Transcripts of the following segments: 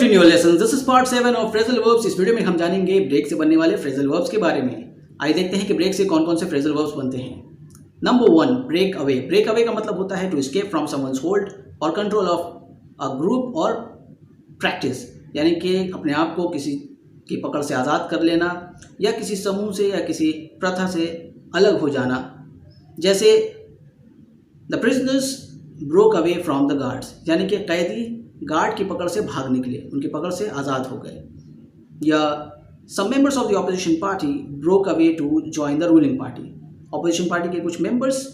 To new lesson. This is part 7 of phrasal verbs. इस video में हम जानेंगे ब्रेक से बनने वाले फ्रेजल वर्ब्स के बारे में। आइए देखते हैं कि ब्रेक से कौन कौन से फ्रेजल वर्ब्स बनते हैं। Number 1, break away. Break away का मतलब होता है to escape from someone's hold और कंट्रोल ऑफ अ ग्रुप और प्रैक्टिस, यानी कि अपने आप को किसी की पकड़ से आज़ाद कर लेना या किसी समूह से या किसी प्रथा से अलग हो जाना। जैसे the prisoners broke away from the guards, यानी कि कैदी गार्ड की पकड़ से भाग निकले, उनकी पकड़ से आज़ाद हो गए। या some members of the opposition party broke away to join the ruling party. Opposition party के कुछ मेंबर्स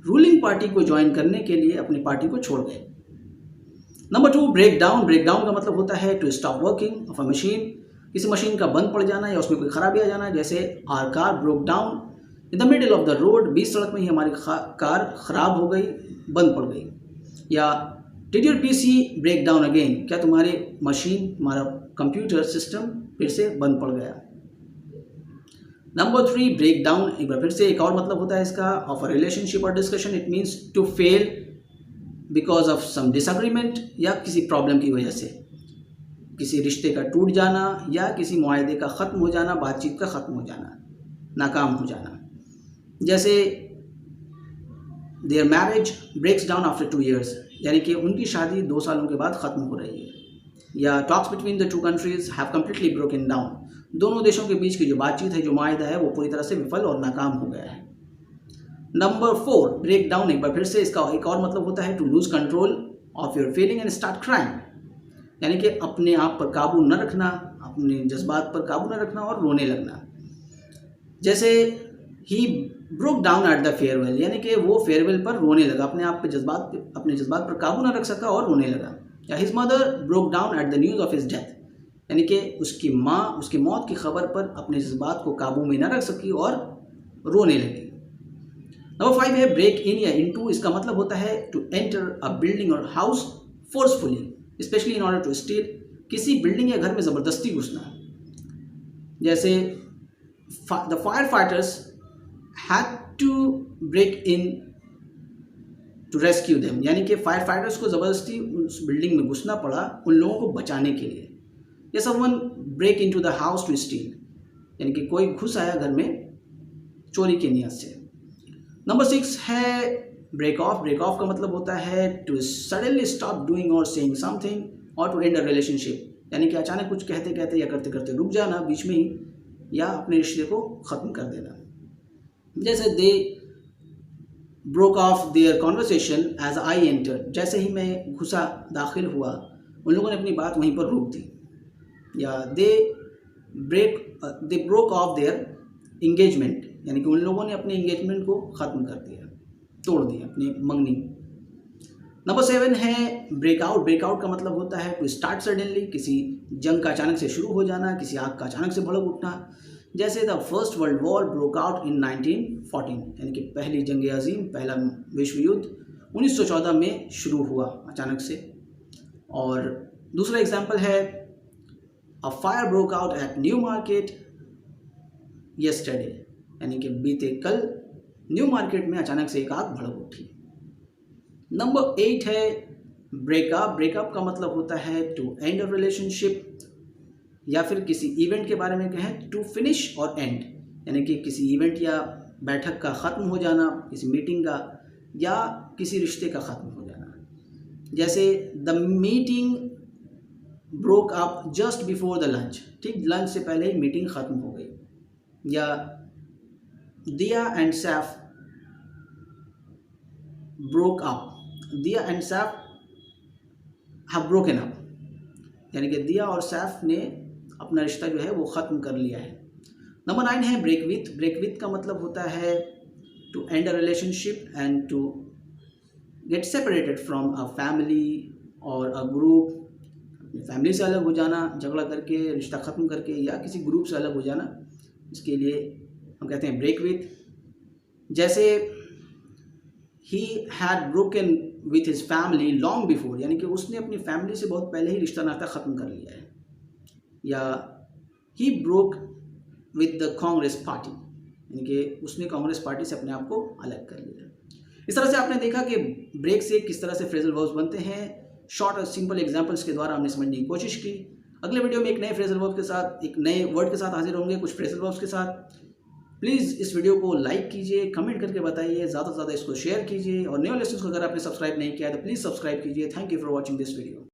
रूलिंग पार्टी को ज्वाइन करने के लिए अपनी पार्टी को छोड़ गए। Number 2, break down. Break down का मतलब होता है to stop working of a machine. किसी मशीन का बंद पड़ जाना या उसमें कोई खराबी आ जाना। जैसे our car broke down in the middle of the road. बीच सड़क में ही हमारी कार खराब हो गई, बंद पड़ गई। या did your PC break down again, क्या तुम्हारी मशीन, तुम्हारा कंप्यूटर सिस्टम फिर से बंद पड़ गया। Number 3, break down. एक बार फिर से एक और मतलब होता है इसका, ऑफ अ रिलेशनशिप और discussion. It means to fail because of some disagreement, या किसी प्रॉब्लम की वजह से, किसी रिश्ते का टूट जाना या किसी मुआहदे का ख़त्म हो जाना, बातचीत का ख़त्म हो जाना, नाकाम हो जाना। जैसे their marriage breaks down after 2 years, यानी कि उनकी शादी 2 सालों के बाद ख़त्म हो रही है। या talks between the 2 countries have completely broken down. दोनों देशों के बीच की जो बातचीत है, जो मुआहदा है, वो पूरी तरह से विफल और नाकाम हो गया है। Number 4, break down. एक बार फिर से इसका एक और मतलब होता है to lose control of your feeling and start crime, यानी कि अपने आप पर काबू न रखना, अपने जज्बात पर काबू न रखना और रोने लगना। जैसे he broke down at the farewell, यानी कि वो फेयरवेल पर रोने लगा, अपने जज्बात पर काबू न रख सका और रोने लगा। या his mother broke down at the news of his death, यानी कि उसकी माँ उसकी मौत की खबर पर अपने जज्बात को काबू में न रख सकी और रोने लगी। नंबर 5 है ब्रेक इन या इनटू। इसका मतलब होता है टू एंटर अ बिल्डिंग और house forcefully, specially in order to steal. किसी बिल्डिंग या घर में ज़बरदस्ती घुसना। जैसे the fire fighters had to break in to rescue them, यानी कि फायर फाइटर्स को ज़बरदस्ती उस बिल्डिंग में घुसना पड़ा उन लोगों को बचाने के लिए। या someone break into the house to steal, यानी कि कोई घुस आया घर में चोरी की नीयत से। नंबर 6 है ब्रेक ऑफ। ब्रेक ऑफ का मतलब होता है टू सडनली स्टॉप डूइंग और सेइंग समथिंग और टू एंड अ रिलेशनशिप, यानी कि अचानक कुछ कहते कहते या करते करते रुक जाना बीच में ही, या अपने रिश्ते को ख़त्म कर देना। जैसे they broke off their conversation as I enter, जैसे ही मैं घुसा, दाखिल हुआ, उन लोगों ने अपनी बात वहीं पर रोक दी। या दे ब्रोक ऑफ देयर इंगेजमेंट, यानी कि उन लोगों ने अपने इंगेजमेंट को ख़त्म कर दिया, तोड़ दिया अपनी मंगनी। नंबर 7 है ब्रेकआउट। ब्रेकआउट का मतलब होता है टू स्टार्ट सडनली, किसी जंग का अचानक से शुरू हो जाना, किसी आग का अचानक से भड़क उठना। जैसे the first world war broke out in 1914, यानी कि पहली जंग अजीम, पहला विश्व युद्ध 1914 में शुरू हुआ अचानक से। और दूसरा एग्जाम्पल है a fire broke out at new market yesterday, यानी कि बीते कल न्यू मार्केट में अचानक से एक आग भड़क उठी। नंबर 8 है ब्रेकअप। ब्रेकअप का मतलब होता है टू एंड अ रिलेशनशिप, या फिर किसी इवेंट के बारे में कहें टू फिनिश और एंड, यानी कि किसी इवेंट या बैठक का ख़त्म हो जाना, किसी मीटिंग का या किसी रिश्ते का ख़त्म हो जाना। जैसे the meeting broke up just before the lunch, ठीक लंच से पहले ही मीटिंग ख़त्म हो गई। या दिया एंड सैफ ब्रोक अप, दिया and Saif have broken up, यानी कि दिया और सैफ ने अपना रिश्ता जो है वो ख़त्म कर लिया है। नंबर 9 है ब्रेक विथ। ब्रेक विथ का मतलब होता है to end a relationship and to get separated from a family और अ ग्रुप। अपनी फैमिली से अलग हो जाना, झगड़ा करके, रिश्ता ख़त्म करके, या किसी ग्रुप से अलग हो जाना, इसके लिए हम कहते हैं ब्रेक विथ। जैसे he had broken with his family long before, यानी कि उसने अपनी फैमिली से बहुत पहले ही रिश्ता नाता ख़त्म कर लिया है। या he broke with the Congress party, यानी कि उसने कांग्रेस पार्टी से अपने आप को अलग कर लिया। इस तरह से आपने देखा कि ब्रेक से किस तरह से फ्रेजल वर्ब्स बनते हैं। शॉर्ट और सिंपल एग्जांपल्स के द्वारा हमने समझने की कोशिश की। अगले वीडियो में एक नए फ्रेजल वर्ब के साथ, एक नए वर्ड के साथ हाजिर होंगे, कुछ फ्रेजल वर्ब्स के साथ। प्लीज़ इस वीडियो को लाइक कीजिए, कमेंट करके बताइए, ज़्यादा से ज़्यादा इसको शेयर कीजिए और न्यू लेसन्स को अगर आपने सब्सक्राइब नहीं किया है तो प्लीज़ सब्सक्राइब कीजिए। Thank you for watching this video.